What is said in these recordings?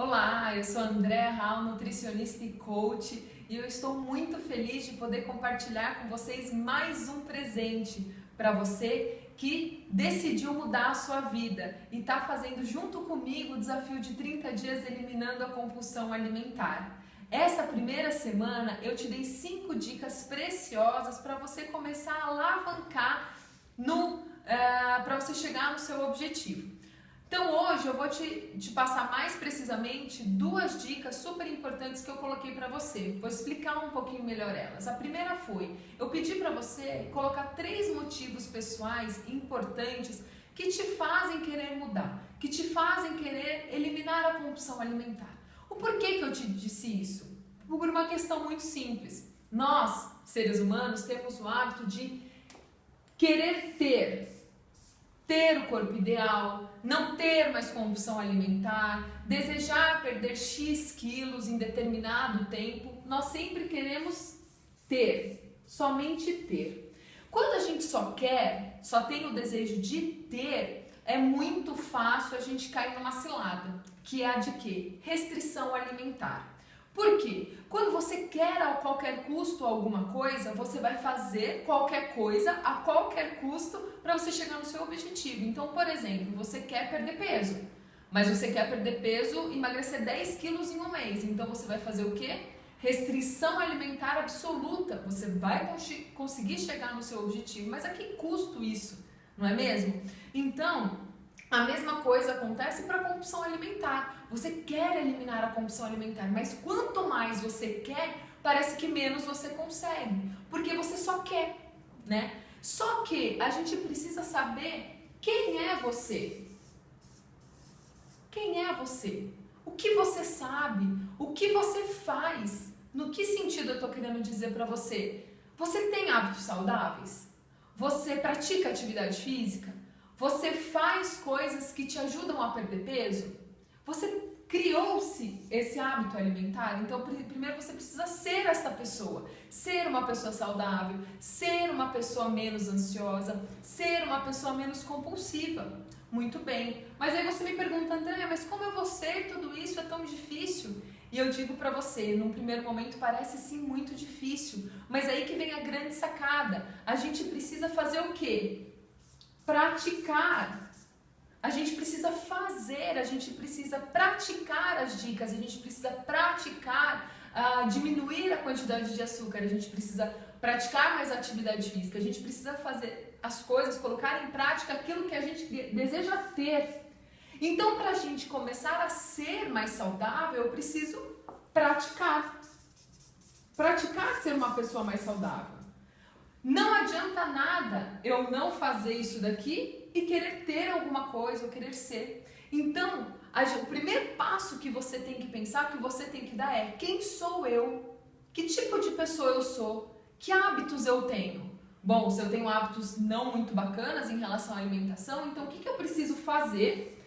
Olá, eu sou a Andréa Raul, nutricionista e coach, e eu estou muito feliz de poder compartilhar com vocês mais um presente para você que decidiu mudar a sua vida e está fazendo junto comigo o desafio de 30 dias eliminando a compulsão alimentar. Essa primeira semana eu te dei 5 dicas preciosas para você começar a alavancar para você chegar no seu objetivo. Então hoje eu vou te passar mais precisamente 2 dicas super importantes que eu coloquei para você. Vou explicar um pouquinho melhor elas. A primeira foi, eu pedi para você colocar 3 motivos pessoais importantes que te fazem querer mudar, que te fazem querer eliminar a compulsão alimentar. O porquê que eu te disse isso? Por uma questão muito simples. Nós, seres humanos, temos o hábito de querer ter o corpo ideal, não ter mais compulsão alimentar, desejar perder X quilos em determinado tempo. Nós sempre queremos ter, somente ter. Quando a gente só tem o desejo de ter, é muito fácil a gente cair numa cilada, que é a de quê? Restrição alimentar. Por quê? Quando você quer a qualquer custo alguma coisa, você vai fazer qualquer coisa a qualquer custo para você chegar no seu objetivo. Então, por exemplo, você quer perder peso, mas você quer perder peso, emagrecer 10 quilos em um mês. Então, você vai fazer o quê? Restrição alimentar absoluta. Você vai conseguir chegar no seu objetivo, mas a que custo isso? Não é mesmo? Então, a mesma coisa acontece para a compulsão alimentar. Você quer eliminar a compulsão alimentar, mas quanto mais você quer, parece que menos você consegue, porque você só quer, né? Só que a gente precisa saber quem é você. Quem é você? O que você sabe? O que você faz? No que sentido eu estou querendo dizer para você? Você tem hábitos saudáveis? Você pratica atividade física? Você faz coisas que te ajudam a perder peso? Você criou-se esse hábito alimentar? Então, primeiro você precisa ser essa pessoa. Ser uma pessoa saudável, ser uma pessoa menos ansiosa, ser uma pessoa menos compulsiva. Muito bem. Mas aí você me pergunta, Andréa, mas como eu vou ser tudo isso? É tão difícil. E eu digo pra você, num primeiro momento parece sim muito difícil. Mas aí que vem a grande sacada. A gente precisa fazer o quê? Praticar. A gente precisa fazer, a gente precisa praticar as dicas, a gente precisa praticar, diminuir a quantidade de açúcar, a gente precisa praticar mais atividade física, a gente precisa fazer as coisas, colocar em prática aquilo que a gente deseja ter. Então, para a gente começar a ser mais saudável, eu preciso praticar. Praticar ser uma pessoa mais saudável. Não adianta nada eu não fazer isso daqui e querer ter alguma coisa ou querer ser. Então, o primeiro passo que você tem que pensar, que você tem que dar é: quem sou eu? Que tipo de pessoa eu sou? Que hábitos eu tenho? Bom, se eu tenho hábitos não muito bacanas em relação à alimentação, então o que eu preciso fazer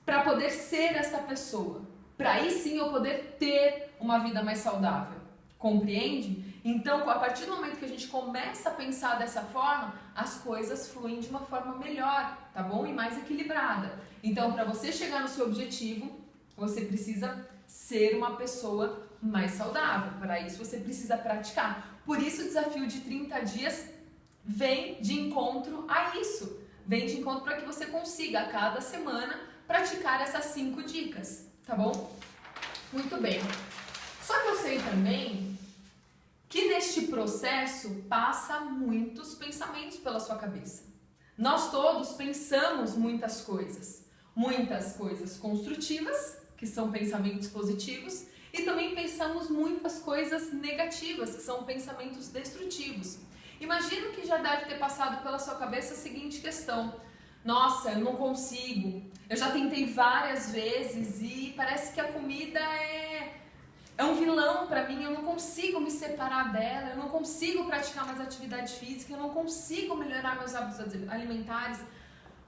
para poder ser essa pessoa? Para aí sim eu poder ter uma vida mais saudável. Compreende? Então, a partir do momento que a gente começa a pensar dessa forma, as coisas fluem de uma forma melhor, tá bom? E mais equilibrada. Então, para você chegar no seu objetivo, você precisa ser uma pessoa mais saudável. Para isso, você precisa praticar. Por isso, o desafio de 30 dias vem de encontro a isso. Vem de encontro para que você consiga, a cada semana, praticar essas 5 dicas, tá bom? Muito bem. Só que eu sei também que neste processo passa muitos pensamentos pela sua cabeça. Nós todos pensamos muitas coisas construtivas, que são pensamentos positivos, e também pensamos muitas coisas negativas, que são pensamentos destrutivos. Imagino que já deve ter passado pela sua cabeça a seguinte questão: nossa, eu não consigo, eu já tentei várias vezes e parece que a comida é um vilão para mim, eu não consigo me separar dela, eu não consigo praticar mais atividade física, eu não consigo melhorar meus hábitos alimentares.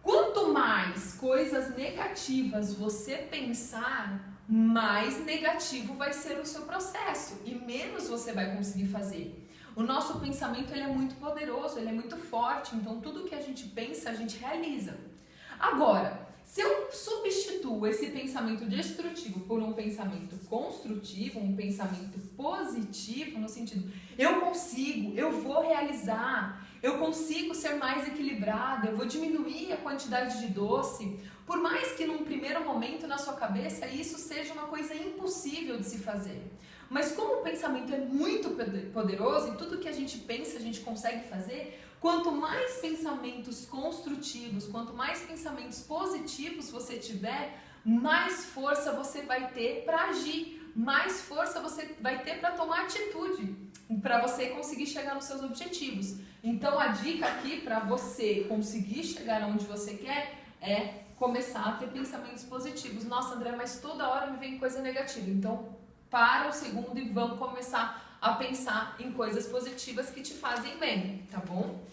Quanto mais coisas negativas você pensar, mais negativo vai ser o seu processo e menos você vai conseguir fazer. O nosso pensamento ele é muito poderoso, ele é muito forte, então tudo que a gente pensa, a gente realiza. Agora, Se eu substituo esse pensamento destrutivo por um pensamento construtivo, um pensamento positivo, no sentido, eu consigo, eu vou realizar, eu consigo ser mais equilibrada, eu vou diminuir a quantidade de doce, por mais que num primeiro momento na sua cabeça isso seja uma coisa impossível de se fazer. Mas como o pensamento é muito poderoso e tudo que a gente pensa a gente consegue fazer, quanto mais pensamentos construtivos, quanto mais pensamentos positivos você tiver, mais força você vai ter para agir, mais força você vai ter para tomar atitude, para você conseguir chegar nos seus objetivos. Então a dica aqui para você conseguir chegar onde você quer é começar a ter pensamentos positivos. Nossa, André, mas toda hora me vem coisa negativa. Então para um segundo e vamos começar a pensar em coisas positivas que te fazem bem, tá bom?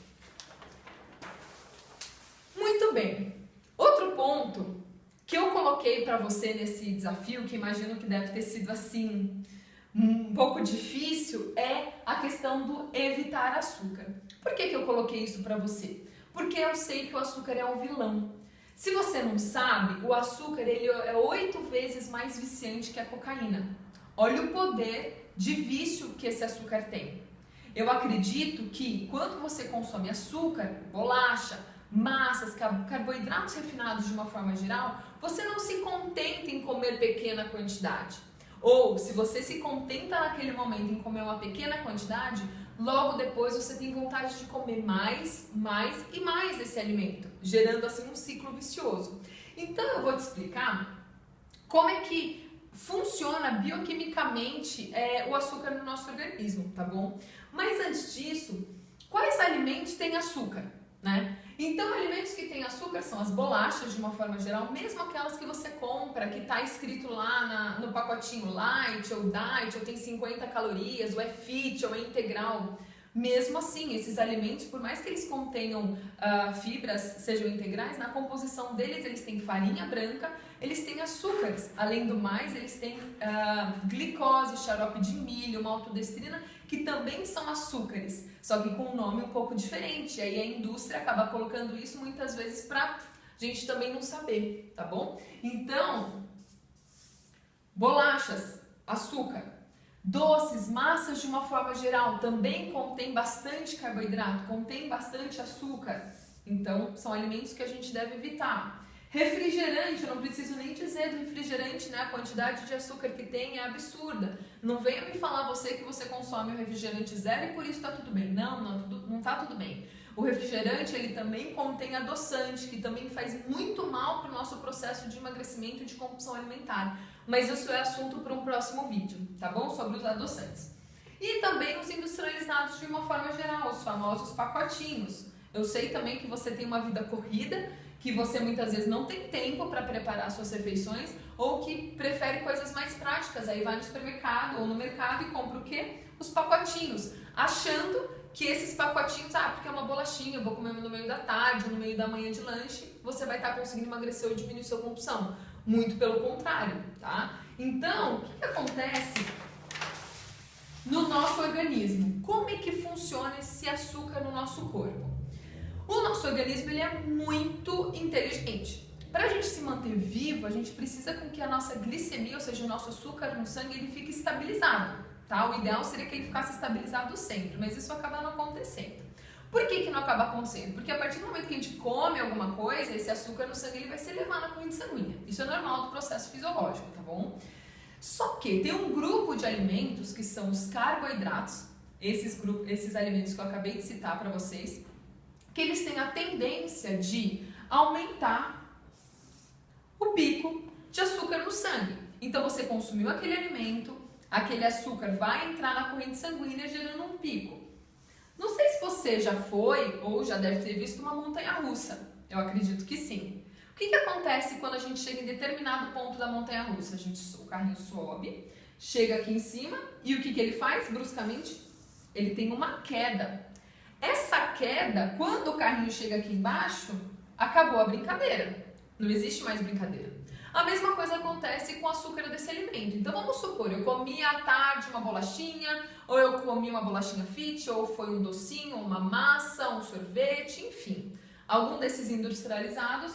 Muito bem. Outro ponto que eu coloquei para você nesse desafio, que imagino que deve ter sido assim um pouco difícil, é a questão do evitar açúcar. Por que eu coloquei isso para você? Porque eu sei que o açúcar é um vilão. Se você não sabe, o açúcar ele é 8 vezes mais viciante que a cocaína. Olha o poder de vício que esse açúcar tem. Eu acredito que quando você consome açúcar, bolacha, massas, carboidratos refinados de uma forma geral, você não se contenta em comer pequena quantidade. Ou se você se contenta naquele momento em comer uma pequena quantidade, logo depois você tem vontade de comer mais e mais desse alimento, gerando assim um ciclo vicioso. Então eu vou te explicar como é que funciona bioquimicamente o açúcar no nosso organismo, tá bom? Mas antes disso, quais alimentos têm açúcar, né? Então, alimentos que têm açúcar são as bolachas, de uma forma geral, mesmo aquelas que você compra, que está escrito lá no pacotinho light ou diet, ou tem 50 calorias, ou é fit, ou é integral. Mesmo assim, esses alimentos, por mais que eles contenham fibras, sejam integrais, na composição deles eles têm farinha branca, eles têm açúcares. Além do mais, eles têm glicose, xarope de milho, maltodestrina, que também são açúcares, só que com um nome um pouco diferente. Aí a indústria acaba colocando isso muitas vezes pra gente também não saber, tá bom? Então, bolachas, açúcar. Doces, massas de uma forma geral também contém bastante carboidrato, contém bastante açúcar. Então, são alimentos que a gente deve evitar. Refrigerante, eu não preciso nem dizer do refrigerante, né? A quantidade de açúcar que tem é absurda. Não venha me falar você que você consome o refrigerante zero e por isso tá tudo bem. Não tá tudo bem. O refrigerante, ele também contém adoçante, que também faz muito mal para o nosso processo de emagrecimento e de compulsão alimentar. Mas isso é assunto para um próximo vídeo, tá bom? Sobre os adoçantes. E também os industrializados de uma forma geral, os famosos pacotinhos. Eu sei também que você tem uma vida corrida, que você muitas vezes não tem tempo para preparar suas refeições ou que prefere coisas mais práticas. Aí vai no supermercado ou no mercado e compra o quê? Os pacotinhos, achando que esses pacotinhos, porque é uma bolachinha, eu vou comer no meio da tarde, no meio da manhã de lanche, você vai estar conseguindo emagrecer ou diminuir sua compulsão. Muito pelo contrário, tá? Então, o que acontece no nosso organismo? Como é que funciona esse açúcar no nosso corpo? O nosso organismo ele é muito inteligente. Para a gente se manter vivo, a gente precisa com que a nossa glicemia, ou seja, o nosso açúcar no sangue, ele fique estabilizado. Tá? O ideal seria que ele ficasse estabilizado sempre, mas isso acaba não acontecendo. Por que não acaba acontecendo? Porque a partir do momento que a gente come alguma coisa, esse açúcar no sangue ele vai se elevar na corrente sanguínea. Isso é normal do processo fisiológico, tá bom? Só que tem um grupo de alimentos que são os carboidratos, esses alimentos que eu acabei de citar para vocês, que eles têm a tendência de aumentar o pico de açúcar no sangue. Então você consumiu aquele alimento, aquele açúcar vai entrar na corrente sanguínea gerando um pico. Não sei se você já foi ou já deve ter visto uma montanha-russa. Eu acredito que sim. O que acontece quando a gente chega em determinado ponto da montanha-russa? O carrinho sobe, chega aqui em cima e o que ele faz bruscamente? Ele tem uma queda. Essa queda, quando o carrinho chega aqui embaixo, acabou a brincadeira. Não existe mais brincadeira. A mesma coisa acontece com o açúcar desse alimento. Então vamos supor, eu comi à tarde uma bolachinha, ou eu comi uma bolachinha fit, ou foi um docinho, uma massa, um sorvete, enfim. Algum desses industrializados,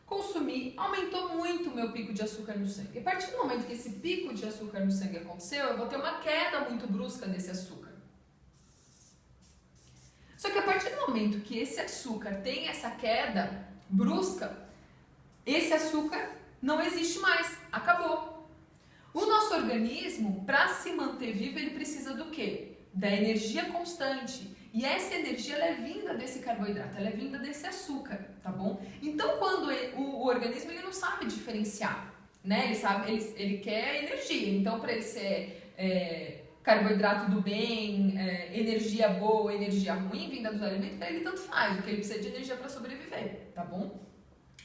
consumi, aumentou muito o meu pico de açúcar no sangue. A partir do momento que esse pico de açúcar no sangue aconteceu, eu vou ter uma queda muito brusca desse açúcar. Só que a partir do momento que esse açúcar tem essa queda brusca, esse açúcar não existe mais, acabou. O nosso organismo, para se manter vivo, ele precisa do quê? Da energia constante. E essa energia, ela é vinda desse carboidrato, ela é vinda desse açúcar, tá bom? Então, quando o organismo ele não sabe diferenciar, né? Ele quer energia. Então, para ele ser carboidrato do bem, energia boa, energia ruim, vinda dos alimentos, para ele tanto faz, porque ele precisa de energia para sobreviver, tá bom?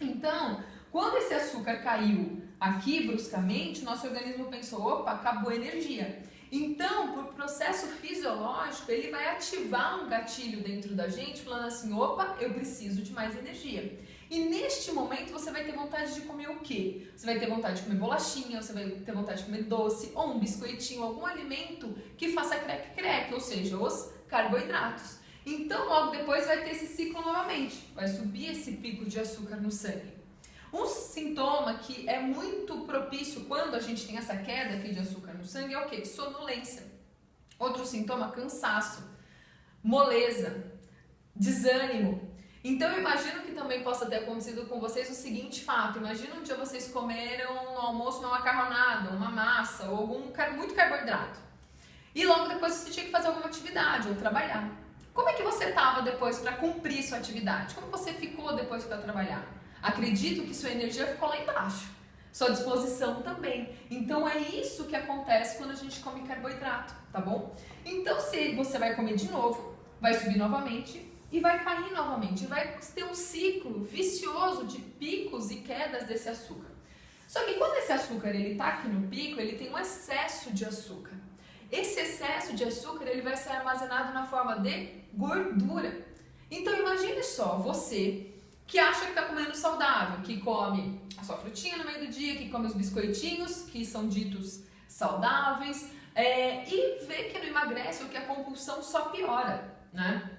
Então, quando esse açúcar caiu aqui bruscamente, nosso organismo pensou, opa, acabou a energia. Então, por processo fisiológico, ele vai ativar um gatilho dentro da gente, falando assim, opa, eu preciso de mais energia. E neste momento, você vai ter vontade de comer o quê? Você vai ter vontade de comer bolachinha, você vai ter vontade de comer doce, ou um biscoitinho, algum alimento que faça creque-creque, ou seja, os carboidratos. Então, logo depois vai ter esse ciclo novamente, vai subir esse pico de açúcar no sangue. Um sintoma que é muito propício quando a gente tem essa queda aqui de açúcar no sangue é o quê? Sonolência. Outro sintoma, cansaço, moleza, desânimo. Então eu imagino que também possa ter acontecido com vocês o seguinte fato. Imagina um dia vocês comeram no almoço uma macarronada, uma massa ou muito carboidrato. E logo depois você tinha que fazer alguma atividade ou trabalhar. Como é que você estava depois para cumprir sua atividade? Como você ficou depois para trabalhar? Acredito que sua energia ficou lá embaixo, sua disposição também. Então é isso que acontece quando a gente come carboidrato, tá bom? Então se você vai comer de novo, vai subir novamente e vai cair novamente. Vai ter um ciclo vicioso de picos e quedas desse açúcar. Só que quando esse açúcar ele tá aqui no pico, ele tem um excesso de açúcar. Esse excesso de açúcar ele vai ser armazenado na forma de gordura. Então imagine só, você que acha que está comendo saudável, que come a sua frutinha no meio do dia, que come os biscoitinhos, que são ditos saudáveis, e vê que não emagrece ou que a compulsão só piora, né?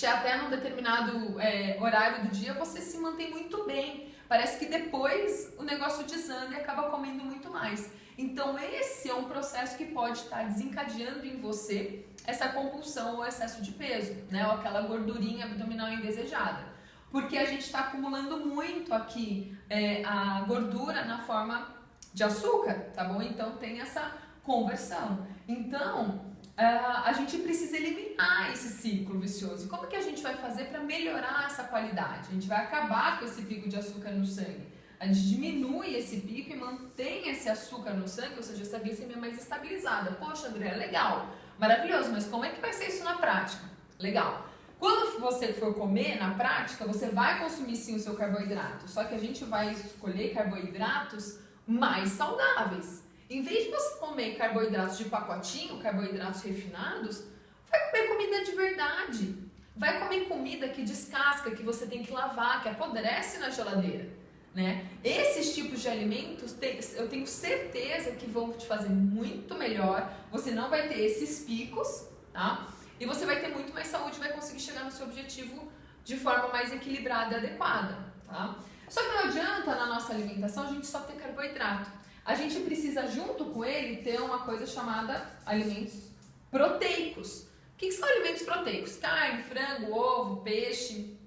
Até num determinado horário do dia você se mantém muito bem, parece que depois o negócio desanda e acaba comendo muito mais. Então esse é um processo que pode estar desencadeando em você essa compulsão ou excesso de peso, né? Ou aquela gordurinha abdominal indesejada. Porque a gente está acumulando muito aqui a gordura na forma de açúcar, tá bom? Então tem essa conversão. Então a gente precisa eliminar esse ciclo vicioso. Como que a gente vai fazer para melhorar essa qualidade? A gente vai acabar com esse pico de açúcar no sangue. A gente diminui esse pico e mantém esse açúcar no sangue, ou seja, essa glicemia mais estabilizada. Poxa, André, legal, maravilhoso, mas como é que vai ser isso na prática? Legal. Quando você for comer, na prática, você vai consumir sim o seu carboidrato, só que a gente vai escolher carboidratos mais saudáveis. Em vez de você comer carboidratos de pacotinho, carboidratos refinados, vai comer comida de verdade. Vai comer comida que descasca, que você tem que lavar, que apodrece na geladeira, né? Esses tipos de alimentos, eu tenho certeza que vão te fazer muito melhor. Você não vai ter esses picos, tá? E você vai ter muito mais saúde, vai conseguir chegar no seu objetivo de forma mais equilibrada e adequada, tá? Só que não adianta na nossa alimentação a gente só ter carboidrato. A gente precisa, junto com ele, ter uma coisa chamada alimentos proteicos. O que são alimentos proteicos? Carne, frango, ovo, peixe,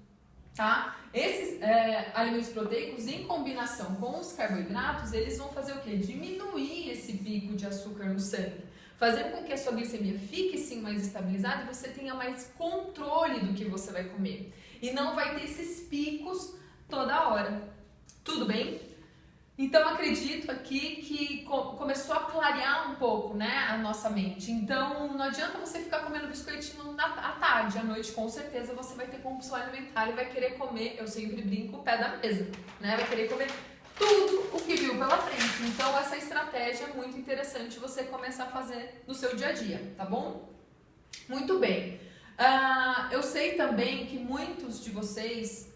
tá? Esses alimentos proteicos, em combinação com os carboidratos, eles vão fazer o quê? Diminuir esse pico de açúcar no sangue. Fazer com que a sua glicemia fique sim mais estabilizada e você tenha mais controle do que você vai comer. E não vai ter esses picos toda hora. Tudo bem? Então acredito aqui que começou a clarear um pouco, né, a nossa mente. Então não adianta você ficar comendo biscoitinho à tarde, à noite com certeza você vai ter compulsão alimentar e vai querer comer, eu sempre brinco, o pé da mesa, né? Vai querer comer tudo o que viu pela frente. Então essa estratégia é muito interessante você começar a fazer no seu dia a dia, tá bom? Muito bem. Eu sei também que muitos de vocês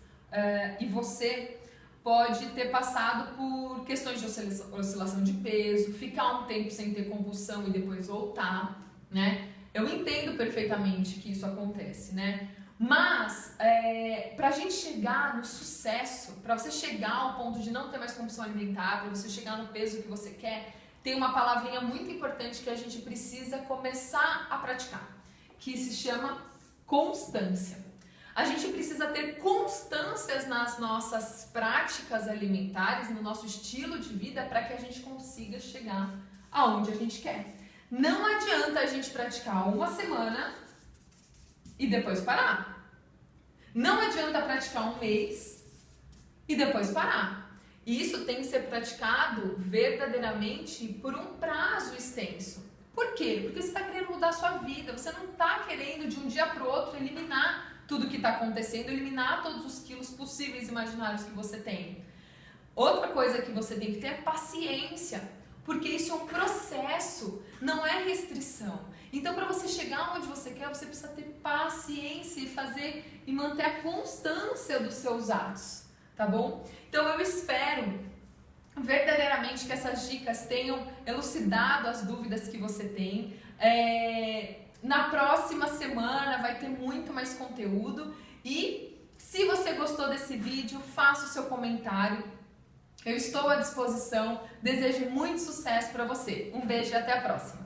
e você pode ter passado por questões de oscilação de peso, ficar um tempo sem ter compulsão e depois voltar, né? Eu entendo perfeitamente que isso acontece, né? Mas, para a gente chegar no sucesso, para você chegar ao ponto de não ter mais compulsão alimentar, para você chegar no peso que você quer, tem uma palavrinha muito importante que a gente precisa começar a praticar, que se chama constância. A gente precisa ter constâncias nas nossas práticas alimentares, no nosso estilo de vida, para que a gente consiga chegar aonde a gente quer. Não adianta a gente praticar uma semana e depois parar. Não adianta praticar um mês e depois parar. E isso tem que ser praticado verdadeiramente por um prazo extenso. Por quê? Porque você está querendo mudar a sua vida. Você não está querendo de um dia para o outro eliminar tudo que está acontecendo, eliminar todos os quilos possíveis e imaginários que você tem. Outra coisa que você tem que ter é paciência, porque isso é um processo, não é restrição. Então, para você chegar onde você quer, você precisa ter paciência e fazer e manter a constância dos seus atos, tá bom? Então, eu espero verdadeiramente que essas dicas tenham elucidado as dúvidas que você tem. Na próxima semana vai ter muito mais conteúdo e se você gostou desse vídeo, faça o seu comentário. Eu estou à disposição, desejo muito sucesso para você. Um beijo e até a próxima!